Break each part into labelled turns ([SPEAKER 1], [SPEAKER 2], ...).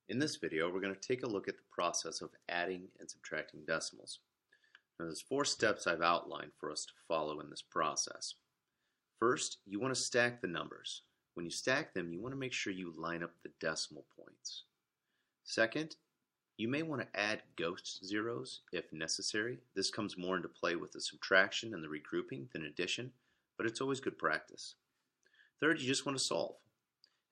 [SPEAKER 1] In this video, we're going to take a look at the process of adding and subtracting decimals. Now, there's 4 steps I've outlined for us to follow in this process. First, you want to stack the numbers. When you stack them, you want to make sure you line up the decimal points. Second, you may want to add ghost zeros if necessary. This comes more into play with the subtraction and the regrouping than addition, but it's always good practice. Third, you just want to solve.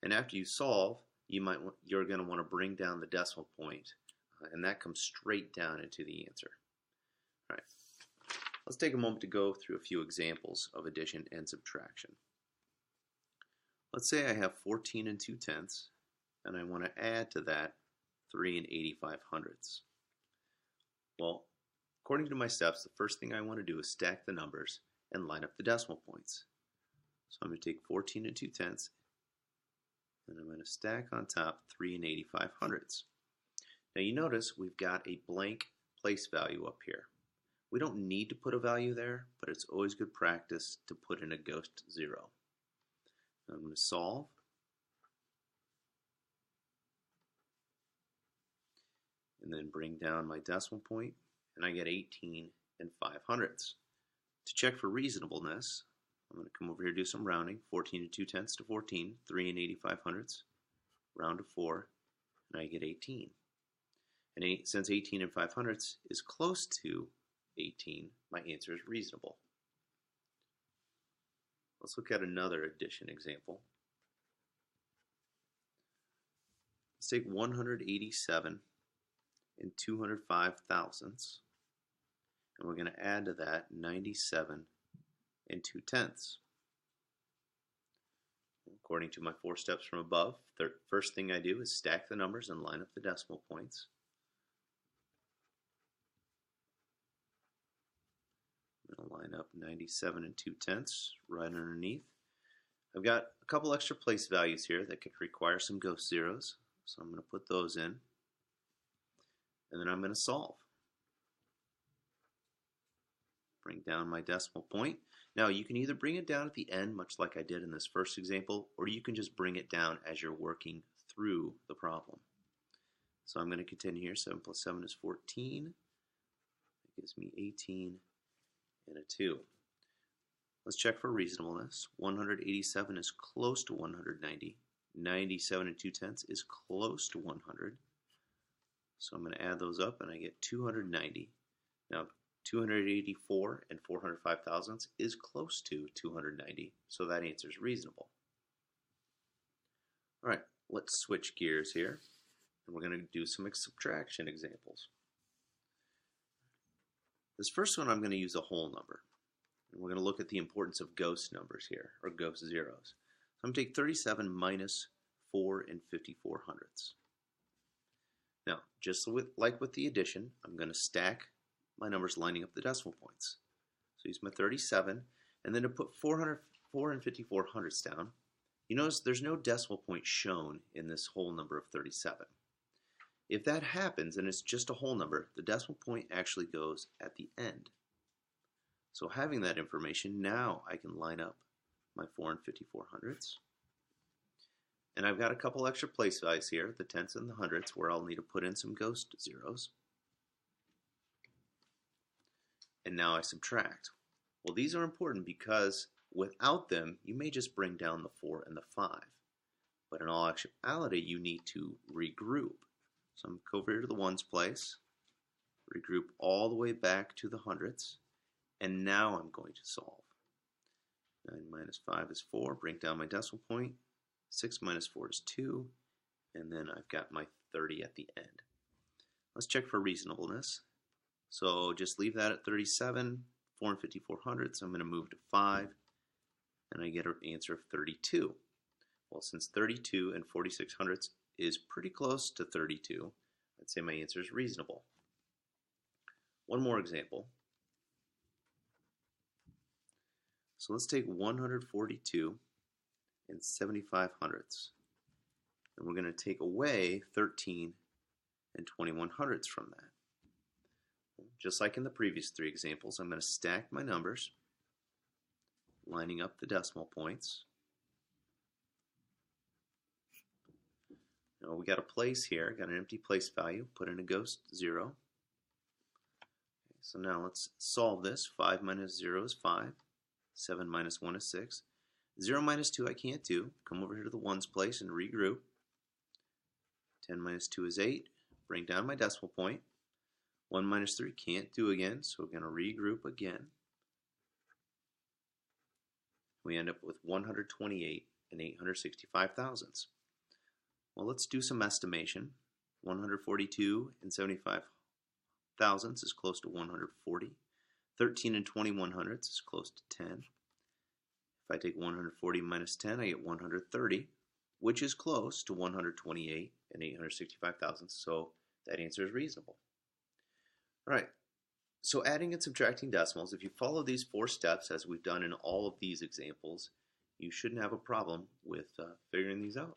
[SPEAKER 1] And after you solve, you're going to want to bring down the decimal point, and that comes straight down into the answer. All right, let's take a moment to go through a few examples of addition and subtraction. Let's say I have 14 and 2/10, and I want to add to that 3 and 85/100. Well, according to my steps, the first thing I want to do is stack the numbers and line up the decimal points. So I'm going to take 14 and 2/10, and I'm going to stack on top 3 and 85/100. Now you notice we've got a blank place value up here. We don't need to put a value there, but it's always good practice to put in a ghost zero. Now I'm going to solve. And then bring down my decimal point, and I get 18 and 5/100. To check for reasonableness, I'm going to come over here and do some rounding. 14 and 2/10 to 14, 3 and 85/100, round to 4, and I get 18. And since 18 and 5/100 is close to 18, my answer is reasonable. Let's look at another addition example. Let's take 187 and 205 thousandths, and we're going to add to that 97 and 2/10. According to my 4 steps from above, the first thing I do is stack the numbers and line up the decimal points. I'm going to line up 97 and 2/10 right underneath. I've got a couple extra place values here that could require some ghost zeros, so I'm going to put those in. And then I'm going to solve. Bring down my decimal point. Now you can either bring it down at the end, much like I did in this first example, or you can just bring it down as you're working through the problem. So I'm going to continue here. 7 plus 7 is 14. That gives me 18 and a 2. Let's check for reasonableness. 187 is close to 190. 97 and 2/10 is close to 100. So I'm going to add those up, and I get 290. Now, 284 and 405 thousandths is close to 290, so that answer is reasonable. All right, let's switch gears here, and we're going to do some subtraction examples. This first one, I'm going to use a whole number, and we're going to look at the importance of ghost numbers here, or ghost zeros. So I'm going to take 37 minus 4 and 54/100. Now, just like with the addition, I'm going to stack my numbers lining up the decimal points. So use my 37, and then to put 4 and 54/100 down, you notice there's no decimal point shown in this whole number of 37. If that happens and it's just a whole number, the decimal point actually goes at the end. So having that information, now I can line up my 4 and 54/100. And I've got a couple extra place values here, the tenths and the hundredths, where I'll need to put in some ghost zeros. And now I subtract. Well, these are important because without them, you may just bring down the 4 and the 5. But in all actuality, you need to regroup. So I'm going to go over here to the ones place, regroup all the way back to the hundredths, and now I'm going to solve. 9 minus 5 is 4, bring down my decimal point. 6 minus 4 is 2, and then I've got my 30 at the end. Let's check for reasonableness. So just leave that at 37, 4 and 54/100. I'm going to move to 5, and I get an answer of 32. Well, since 32 and 46/100 is pretty close to 32, I'd say my answer is reasonable. One more example. So let's take 142 and 75/100, and we're going to take away 13 and 21/100 from that. Just like in the previous 3 examples, I'm going to stack my numbers, lining up the decimal points, Now we got a place here, got an empty place value, put in a ghost 0. So now let's solve this. 5 minus 0 is 5. 7 minus 1 is 6. 0 minus 2 I can't do. Come over here to the ones place and regroup. 10 minus 2 is 8. Bring down my decimal point. 1 minus 3 can't do again, so we're going to regroup again. We end up with 128 and 865 thousandths. Well, let's do some estimation. 142 and 75 thousandths is close to 140. 13 and 21 hundredths is close to 10. If I take 140 minus 10, I get 130, which is close to 128 and 865 thousandths, so that answer is reasonable. All right, so adding and subtracting decimals, if you follow these 4 steps as we've done in all of these examples, you shouldn't have a problem with figuring these out.